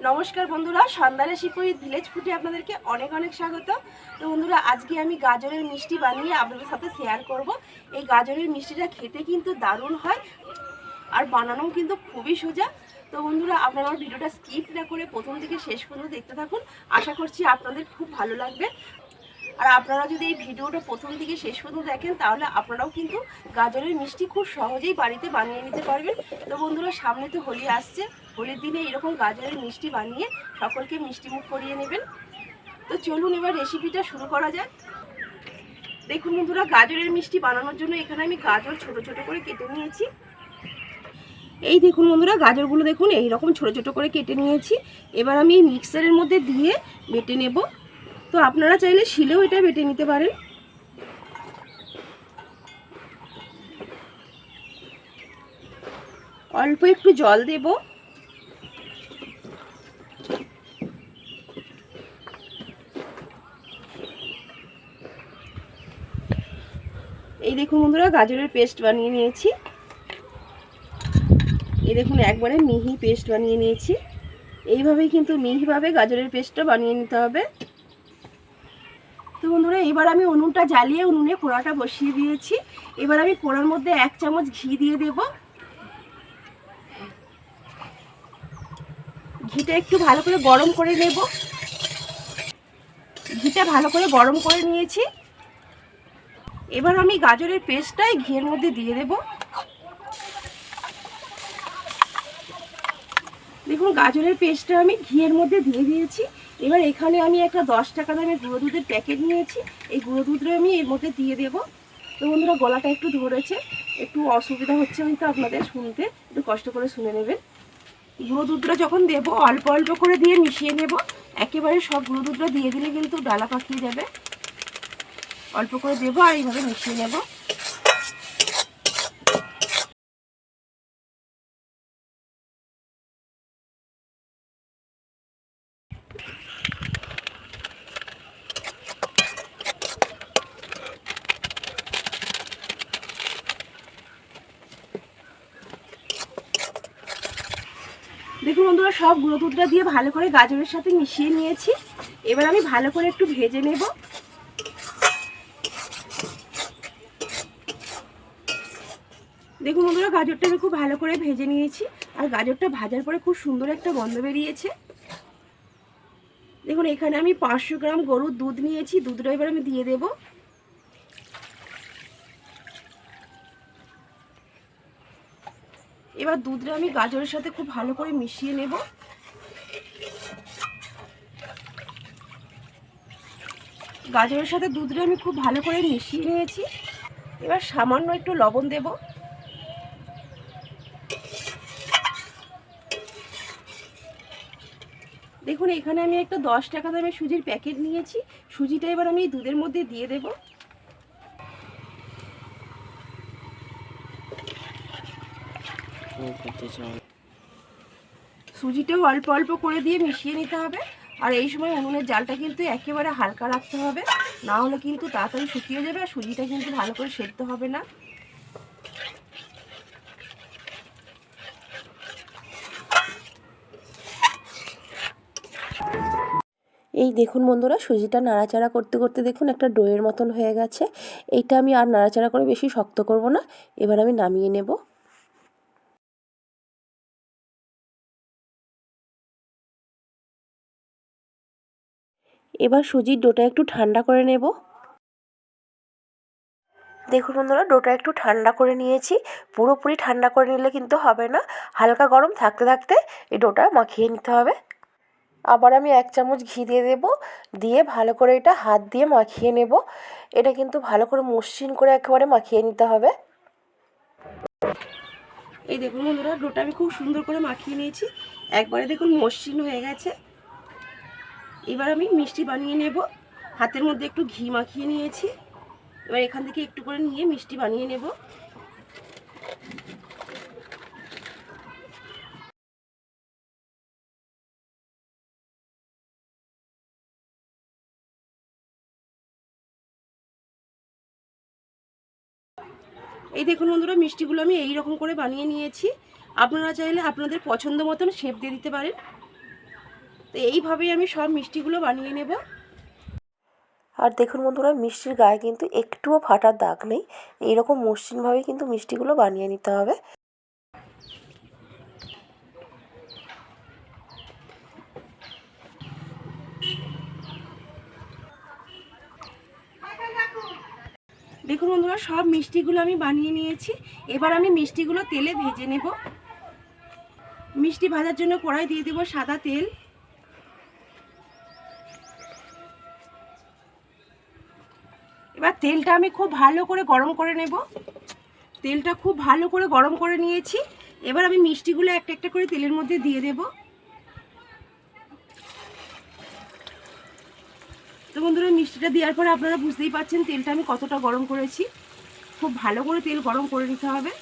নমস্কার বন্ধুরা, সন্ধ্যা recipe with village ফুডে আপনাদেরকে অনেক অনেক স্বাগত। তো বন্ধুরা, আজকে আমি গাজরের মিষ্টি বানিয়ে আপনাদের সাথে শেয়ার করব। এই গাজরের মিষ্টিটা খেতে কিন্তু দারুণ হয় আর বানানোও কিন্তু খুবই সোজা। তো বন্ধুরা, আপনারা আমার ভিডিওটা স্কিপ না করে প্রথম থেকে শেষ পর্যন্ত দেখতে থাকুন। আশা করছি আপনাদের খুব ভালো লাগবে। আর আপনারা যদি এই ভিডিওটা প্রথম থেকে শেষ পর্যন্ত দেখেন তাহলে আপনারাও কিন্তু গাজরের মিষ্টি খুব সহজেই বাড়িতে বানিয়ে নিতে পারবেন। তো বন্ধুরা, সামনে তো হোলি আসছে, হোলির দিনে এরকম গাজরের মিষ্টি বানিয়ে সকলকে মিষ্টি মুখ করিয়ে নেবেন। তো চলুন এবার রেসিপিটা শুরু করা যাক। দেখুন বন্ধুরা, গাজরের মিষ্টি বানানোর জন্য এখানে আমি গাজর ছোট ছোট করে কেটে নিয়েছি। এই দেখুন বন্ধুরা, গাজরগুলো দেখুন এইরকম ছোট ছোট করে কেটে নিয়েছি। এবার আমি এই মিক্সারের মধ্যে দিয়ে বেটে নেব। তো আপনারা চাইলে শিলেও এটা বেটে নিতে পারেন। অল্প একটু জল দেব। এই দেখুন বন্ধুরা, গাজরের পেস্ট বানিয়ে নিয়েছি। এই দেখুন একবারে মিহি পেস্ট বানিয়ে নিয়েছি। এইভাবেই কিন্তু মিহিভাবে গাজরের পেস্টটা বানিয়ে নিতে হবে। তো বন্ধুরা, এবার আমি উনুনটা জ্বালিয়ে উনুনে কড়াটা বসিয়ে দিয়েছি। এবার আমি কড়ার মধ্যে 1 চামচ ঘি দিয়ে দেব। ঘিটা একটু ভালো করে গরম করে নেব। ঘিটা ভালো করে গরম করে নিয়েছি। এবার আমি গাজরের পেস্টটাই ঘিয়ের মধ্যে দিয়ে দেব। দেখুন গাজরের পেস্টটা আমি ঘিয়ের মধ্যে দিয়ে দিয়েছি। এবার এখানে আমি একটা 10 টাকা দামের গুঁড়ো দুধের প্যাকেট নিয়েছি। এই গুঁড়ো দুধটা আমি এর মধ্যে দিয়ে দেব। তো বন্ধুরা, গলাটা একটু ধরেছে, একটু অসুবিধা হচ্ছে হয়তো আপনাদের শুনতে, একটু কষ্ট করে শুনে নেবেন। গুঁড়ো দুধটা যখন দেব অল্প অল্প করে দিয়ে মিশিয়ে নেব। একেবারে সব গুঁড়ো দুধটা দিয়ে দিলে কিন্তু ডালা পাকিয়ে যাবে। অল্প করে দেবো আর এইভাবে মিশিয়ে নেব। দেখুন বন্ধুরা, সব গুঁড়ো দুধটা দিয়ে ভালো করে গাজরের সাথে মিশিয়ে নিয়েছি। এবার আমি ভালো করে একটু ভেজে নেব। দেখুন বন্ধুরা, গাজরটা আমি খুব ভালো করে ভেজে নিয়েছি। আর গাজরটা ভাজার পরে খুব সুন্দর একটা গন্ধ বেরিয়েছে। দেখুন এখানে আমি 500 গ্রাম গরুর দুধ নিয়েছি। দুধটা এবার আমি দিয়ে দেব। এবার দুধটা আমি গাজরের সাথে খুব ভালো করে মিশিয়ে নেব। গাজরের সাথে দুধটা আমি খুব ভালো করে মিশিয়ে নিয়েছি। এবার সামান্য একটু লবণ দেব। দেখুন এখানে আমি একটা 10 টাকা দামের সুজির প্যাকেট নিয়েছি। সুজিটা এবার আমি দুধের মধ্যে দিয়ে দেব। সুজিটাও অল্প অল্প করে দিয়ে মিশিয়ে নিতে হবে। আর এই সময় উনুনের জালটা কিন্তু একেবারে হালকা রাখতে হবে, না হলে কিন্তু তাড়াতাড়ি শুকিয়ে যাবে আর সুজিটা কিন্তু ভালো করে সেদ্ধ হবে না। এই দেখুন বন্ধুরা, সুজিটা নাড়াচাড়া করতে করতে দেখুন একটা ডোয়ের মতন হয়ে গেছে। এইটা আমি আর নাড়াচাড়া করে বেশি শক্ত করব না। এবার আমি নামিয়ে নেব। এবার সুজির ডোটা একটু ঠান্ডা করে নেব। দেখুন বন্ধুরা, ডোটা একটু ঠান্ডা করে নিয়েছি। পুরোপুরি ঠান্ডা করে নিলে কিন্তু হবে না, হালকা গরম থাকতে থাকতে এই ডোটা মাখিয়ে নিতে হবে। আবার আমি 1 চামচ ঘি দিয়ে দেব। দিয়ে ভালো করে এটা হাত দিয়ে মাখিয়ে নেব। এটা কিন্তু ভালো করে মসৃণ করে একেবারে মাখিয়ে নিতে হবে। এই দেখুন বন্ধুরা, ডোটা আমি খুব সুন্দর করে মাখিয়ে নিয়েছি। একবারে দেখুন মসৃণ হয়ে গেছে। এবার আমি মিষ্টি বানিয়ে নেব। হাতের মধ্যে একটু ঘি মাখিয়ে নিয়েছি। এবার এখান থেকে একটু করে নিয়ে মিষ্টি বানিয়ে নেব। এই দেখুন বন্ধুরা, মিষ্টিগুলো আমি এই রকম করে বানিয়ে নিয়েছি। আপনারা চাইলে আপনাদের পছন্দ মতন শেপ দিয়ে দিতে পারেন। তো এইভাবেই আমি সব মিষ্টিগুলো বানিয়ে নেব। আর দেখুন বন্ধুরা, মিষ্টির গায়ে কিন্তু একটুও ফাটার দাগ নেই। এইরকম মসৃণভাবে কিন্তু মিষ্টিগুলো বানিয়ে নিতে হবে। দেখুন বন্ধুরা, সব মিষ্টিগুলো আমি বানিয়ে নিয়েছি। এবার আমি মিষ্টিগুলো তেলে ভেজে নেব। মিষ্টি ভাজার জন্য কড়াই দিয়ে দেব সাদা তেল। এবার তেলটা আমি খুব ভালো করে গরম করে নেব। তেলটা খুব ভালো করে গরম করে নিয়েছি। এবার আমি মিষ্টিগুলো একটা একটা করে তেলের মধ্যে দিয়ে দেব। তো বন্ধুরা, মিষ্টিটা দেওয়ার পরে আপনারা বুঝতেই পারছেন তেলটা আমি কতটা গরম করেছি। খুব ভালো করে তেল গরম করে নিতে হবে।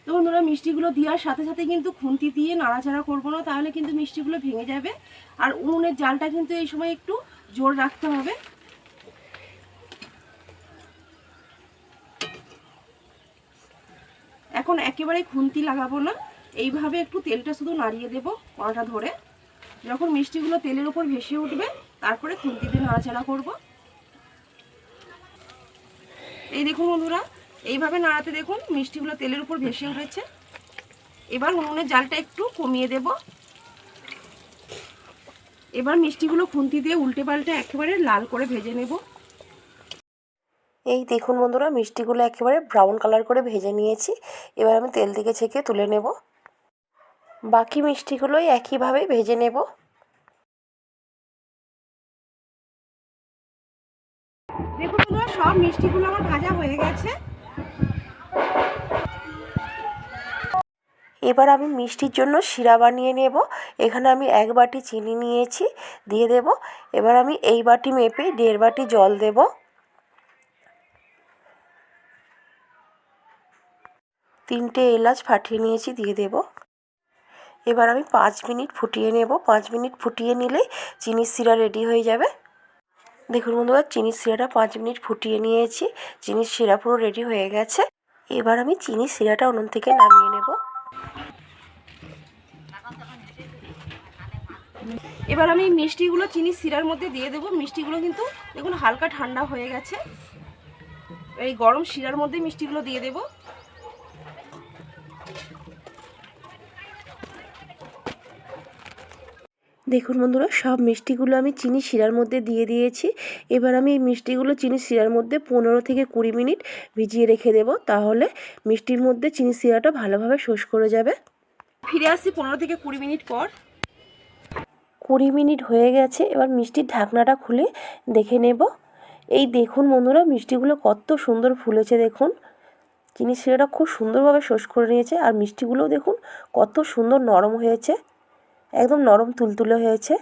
তো বন্ধুরা, মিষ্টিগুলো দেওয়ার সাথে সাথে কিন্তু খুন্তি দিয়ে নাড়াচাড়া করবো না, তাহলে কিন্তু মিষ্টিগুলো ভেঙে যাবে। আর উনুনের জালটা কিন্তু এই সময় একটু জোর রাখতে হবে। এখন একেবারে খুন্তি লাগাবো না, এইভাবে একটু তেলটা শুধু নাড়িয়ে দেবো কড়াটা ধরে। যখন মিষ্টিগুলো তেলের উপর ভেসে উঠবে তারপরে খুন্তি দিয়ে নাড়াচাড়া করব। এই দেখুন বন্ধুরা, এইভাবে নাড়াতে দেখুন মিষ্টিগুলো তেলের উপর ভেসে উঠেছে। এবার উনুনের জালটা একটু কমিয়ে দেব। এবার মিষ্টিগুলো খুন্তি দিয়ে উল্টে পাল্টে একেবারে লাল করে ভেজে নেব। এই দেখুন বন্ধুরা, মিষ্টিগুলো একেবারে ব্রাউন কালার করে ভেজে নিয়েছি। এবার আমি তেল থেকে ছেঁকে তুলে নেব। বাকি মিষ্টিগুলোই একইভাবেই ভেজে নেব। দেখুন বন্ধুরা, সব মিষ্টিগুলো আমার ভাজা হয়ে গেছে। এবার আমি মিষ্টির জন্য শিরা বানিয়ে নেব। এখানে আমি 1 বাটি চিনি নিয়েছি, দিয়ে দেব। এবার আমি এই বাটি মেপে 1.5 বাটি জল দেব। তিনটে এলাচ ফাটিয়ে নিয়েছি, দিয়ে দেব। এবার আমি 5 মিনিট ফুটিয়ে নেব। 5 মিনিট ফুটিয়ে নিলেই চিনির শিরা রেডি হয়ে যাবে। দেখুন বন্ধুরা, চিনির শিরাটা 5 মিনিট ফুটিয়ে নিয়েছি। চিনির শিরা পুরো রেডি হয়ে গেছে। এবার আমি চিনির শিরাটা উনুন থেকে নামিয়ে নেব। এবার আমি মিষ্টিগুলো চিনির শিরার মধ্যে দিয়ে দেবো। মিষ্টিগুলো কিন্তু দেখুন হালকা ঠান্ডা হয়ে গেছে। এই গরম শিরার মধ্যে মিষ্টিগুলো দিয়ে দেবো। দেখুন বন্ধুরা, সব মিষ্টিগুলো আমি চিনির শিরার মধ্যে দিয়ে দিয়েছি। এবার আমি এই মিষ্টিগুলো চিনির শিরার মধ্যে 15 থেকে 20 মিনিট ভিজিয়ে রেখে দেব। তাহলে মিষ্টির মধ্যে চিনির শিরাটা ভালোভাবে শোষ করে যাবে। ফিরে আসছি 15 থেকে 20 মিনিট পর। 20 মিনিট হয়ে গেছে। এবার মিষ্টির ঢাকনাটা খুলে দেখে নেব। এই দেখুন বন্ধুরা, মিষ্টিগুলো কত সুন্দর ফুলেছে। দেখুন চিনির শিরাটা খুব সুন্দরভাবে শোষ করে নিয়েছে। আর মিষ্টিগুলোও দেখুন কত সুন্দর নরম হয়েছে, একদম নরম তুলতুলে হয়েছে।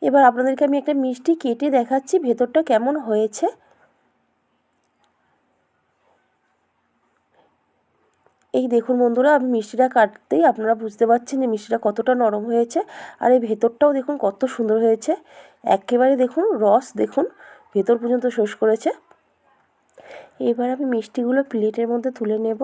এবার আপনাদেরকে আমি একটা মিষ্টি কেটে দেখাচ্ছি ভেতরটা কেমন হয়েছে। এই দেখুন বন্ধুরা, আমি মিষ্টিটা কাটতেই আপনারা বুঝতে পারছেন যে মিষ্টিটা কতটা নরম হয়েছে। আর এই ভেতরটাও দেখুন কত সুন্দর হয়েছে। একেবারে দেখুন রস দেখুন ভেতর পর্যন্ত শোষ করেছে। এবার আমি মিষ্টিগুলো প্লেটের মধ্যে তুলে নেব।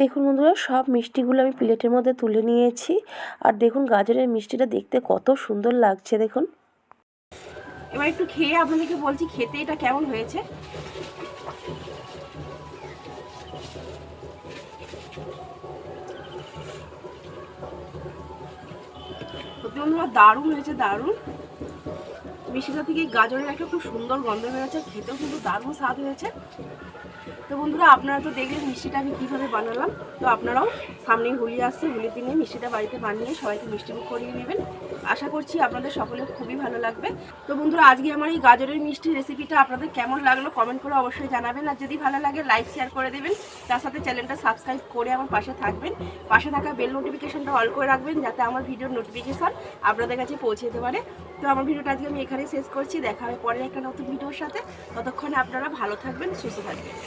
দেখুন বন্ধুরা, সব মিষ্টিগুলো আমি প্লেটের মধ্যে তুলে নিয়েছি। আর দেখুন গাজরের মিষ্টিটা দেখতে কত সুন্দর লাগছে দেখুন। এবার একটু খেয়ে আপনাদেরকে বলছি খেতে এটা কেমন হয়েছে। সত্যি বন্ধুরা, দারুণ হয়েছে, দারুণ। মিষ্টিটা থেকে গাজরের একটা খুব সুন্দর গন্ধ বেরোচ্ছে। খেতেও কিন্তু দারুণ স্বাদ হয়েছে। তো বন্ধুরা, আপনারা তো দেখলেন মিষ্টিটা আমি কীভাবে বানালাম। তো আপনারাও সামনেই হোলি আসছে, হোলির দিনে মিষ্টিটা বাড়িতে বানিয়ে সবাইকে মিষ্টিমুখ করিয়ে নেবেন। আশা করছি আপনাদের সকলের খুবই ভালো লাগবে। তো বন্ধুরা, আজকে আমার এই গাজরের মিষ্টি রেসিপিটা আপনাদের কেমন লাগলো কমেন্ট করে অবশ্যই জানাবেন। আর যদি ভালো লাগে লাইক শেয়ার করে দেবেন। তার সাথে চ্যানেলটা সাবস্ক্রাইব করে আমার পাশে থাকবেন। পাশে থাকা বেল নোটিফিকেশনটা অল করে রাখবেন, যাতে আমার ভিডিওর নোটিফিকেশন আপনাদের কাছে পৌঁছে যেতে পারে। তো আমার ভিডিওটা আজকে আমি এখানেই শেষ করছি। দেখা হবে পরের একটা নতুন ভিডিওর সাথে। ততক্ষণে আপনারা ভালো থাকবেন, সুস্থ থাকবেন।